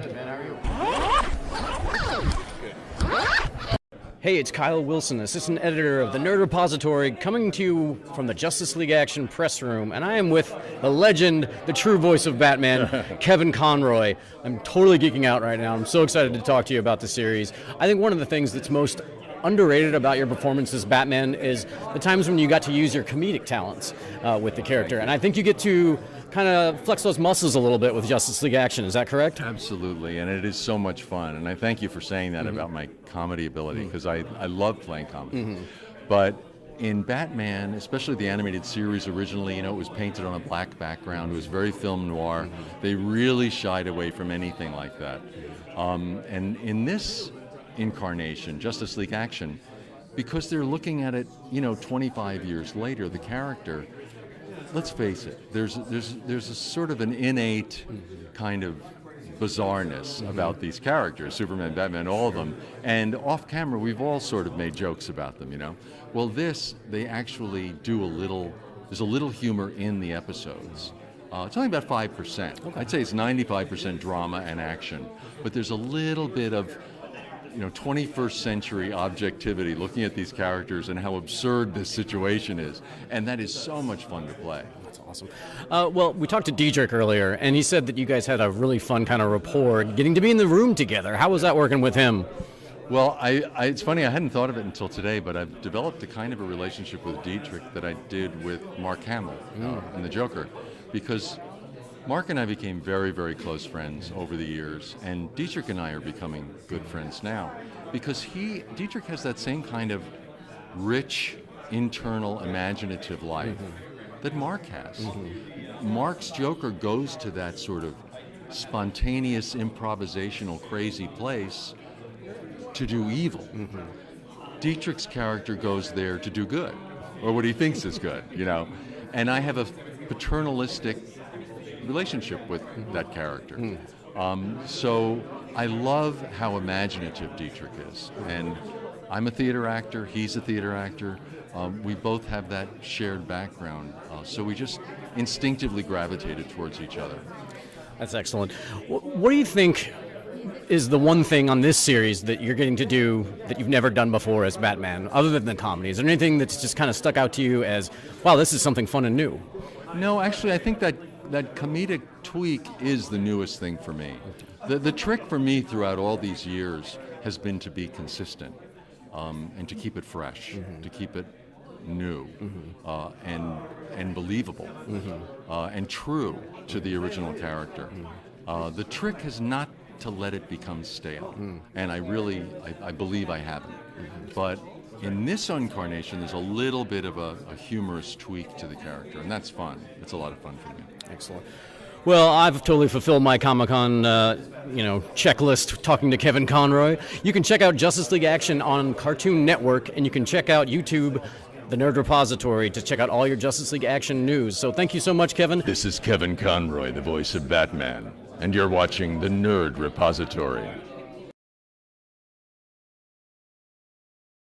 Good, man. How are you? Good. Hey, it's Kyle Wilson, assistant editor of the Nerd Repository, coming to you from the Justice League Action press room, and I am with the legend, the true voice of Batman, Kevin Conroy. I'm totally geeking out right now. I'm so excited to talk to you about the series. I think one of the things that's most underrated about your performance as Batman is the times when you got to use your comedic talents with the character, and I think you get to kind of flex those muscles a little bit with Justice League Action. Is that correct? Absolutely, and it is so much fun, and I thank you for saying that about my comedy ability, because I love playing comedy. But in Batman, especially the animated series originally, it was painted on a black background. It was very film noir. They really shied away from anything like that. And in this incarnation, Justice League Action, because they're looking at it, 25 years later, the character, let's face it, there's a sort of an innate kind of bizarreness about these characters, Superman, Batman, all of them, and off camera we've all sort of made jokes about them, Well, they actually there's a little humor in the episodes. It's only about 5%. Okay. I'd say it's 95% drama and action, but there's a little bit of 21st century objectivity, looking at these characters and how absurd this situation is. And that is so much fun to play. That's awesome. Well, we talked to Diedrich earlier, and he said that you guys had a really fun kind of rapport, getting to be in the room together. How was that working with him? Well, it's funny, I hadn't thought of it until today, but I've developed a kind of a relationship with Diedrich that I did with Mark Hamill in The Joker, because Mark and I became very, very close friends over the years, and Diedrich and I are becoming good friends now, because Diedrich has that same kind of rich, internal, imaginative life that Mark has. Mark's Joker goes to that sort of spontaneous, improvisational, crazy place to do evil. Diedrich's character goes there to do good, or what he thinks is good, And I have a paternalistic relationship with that character. So I love how imaginative Diedrich is. And I'm a theater actor, he's a theater actor. We both have that shared background. So we just instinctively gravitated towards each other. That's excellent. What do you think is the one thing on this series that you're getting to do that you've never done before as Batman, other than the comedy? Is there anything that's just kind of stuck out to you as, wow, this is something fun and new? No, actually, I think that comedic tweak is the newest thing for me. The trick for me throughout all these years has been to be consistent and to keep it fresh, to keep it new and believable and true to the original character. The trick is not to let it become stale, and I believe I haven't. But in this incarnation, there's a little bit of a humorous tweak to the character, and that's fun. It's a lot of fun for me. Excellent. Well, I've totally fulfilled my Comic-Con, checklist talking to Kevin Conroy. You can check out Justice League Action on Cartoon Network, and you can check out YouTube, the Nerd Repository, to check out all your Justice League Action news. So thank you so much, Kevin. This is Kevin Conroy, the voice of Batman, and you're watching the Nerd Repository.